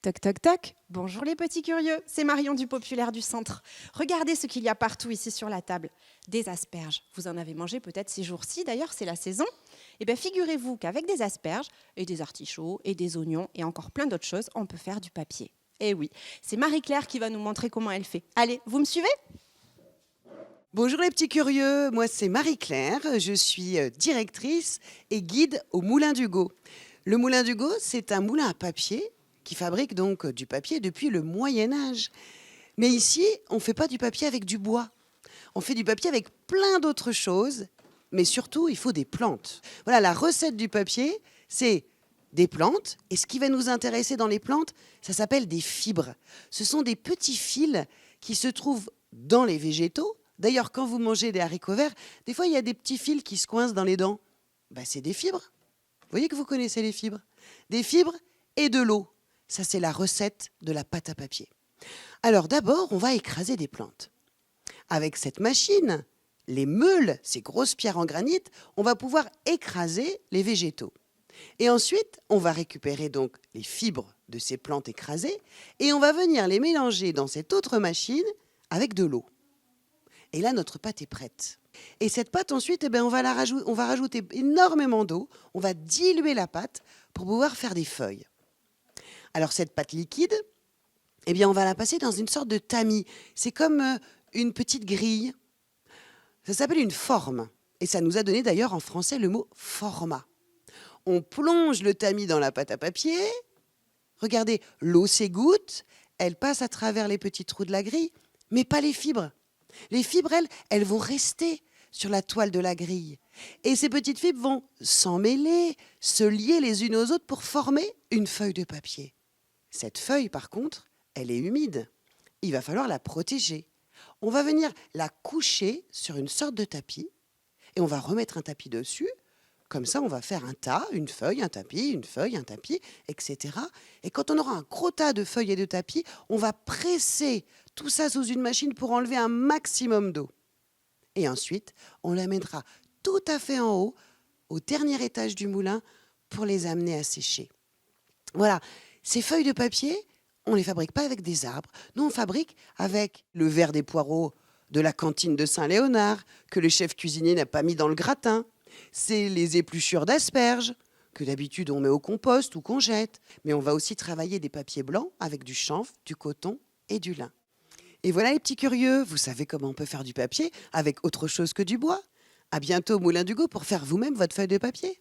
Toc toc toc, bonjour les petits curieux, c'est Marion du Populaire du Centre. Regardez ce qu'il y a partout ici sur la table. Des asperges, vous en avez mangé peut-être ces jours-ci, d'ailleurs c'est la saison. Eh bien figurez-vous qu'avec des asperges et des artichauts et des oignons et encore plein d'autres choses, on peut faire du papier. Eh oui, c'est Marie-Claire qui va nous montrer comment elle fait. Allez, vous me suivez ? Bonjour les petits curieux, moi c'est Marie-Claire, je suis directrice et guide au Moulin d'Hugo. Le Moulin d'Hugo, c'est un moulin à papier qui fabrique donc du papier depuis le Moyen-Âge. Mais ici, on ne fait pas du papier avec du bois, on fait du papier avec plein d'autres choses, mais surtout il faut des plantes. Voilà, la recette du papier, c'est des plantes, et ce qui va nous intéresser dans les plantes, ça s'appelle des fibres. Ce sont des petits fils qui se trouvent dans les végétaux. D'ailleurs, quand vous mangez des haricots verts, des fois, il y a des petits fils qui se coincent dans les dents. C'est des fibres. Vous voyez que vous connaissez les fibres. Des fibres et de l'eau. Ça, c'est la recette de la pâte à papier. Alors d'abord, on va écraser des plantes. Avec cette machine, les meules, ces grosses pierres en granit, on va pouvoir écraser les végétaux. Et ensuite, on va récupérer donc les fibres de ces plantes écrasées et on va venir les mélanger dans cette autre machine avec de l'eau. Et là, notre pâte est prête. Et cette pâte, ensuite, on va rajouter énormément d'eau. On va diluer la pâte pour pouvoir faire des feuilles. Alors, cette pâte liquide, on va la passer dans une sorte de tamis. C'est comme une petite grille. Ça s'appelle une forme. Et ça nous a donné d'ailleurs en français le mot format. On plonge le tamis dans la pâte à papier. Regardez, l'eau s'égoutte. Elle passe à travers les petits trous de la grille, mais pas les fibres. Les fibres, elles vont rester sur la toile de la grille. Et ces petites fibres vont s'emmêler, se lier les unes aux autres pour former une feuille de papier. Cette feuille, par contre, elle est humide. Il va falloir la protéger. On va venir la coucher sur une sorte de tapis et on va remettre un tapis dessus. Comme ça, on va faire un tas, une feuille, un tapis, une feuille, un tapis, etc. Et quand on aura un gros tas de feuilles et de tapis, on va presser tout ça sous une machine pour enlever un maximum d'eau. Et ensuite, on la mettra tout à fait en haut, au dernier étage du moulin, pour les amener à sécher. Voilà, ces feuilles de papier, on ne les fabrique pas avec des arbres. Nous, on fabrique avec le verre des poireaux de la cantine de Saint-Léonard, que le chef cuisinier n'a pas mis dans le gratin. C'est les épluchures d'asperges, que d'habitude on met au compost ou qu'on jette. Mais on va aussi travailler des papiers blancs avec du chanvre, du coton et du lin. Et voilà les petits curieux, vous savez comment on peut faire du papier avec autre chose que du bois. À bientôt au Moulin d'Hugo pour faire vous-même votre feuille de papier.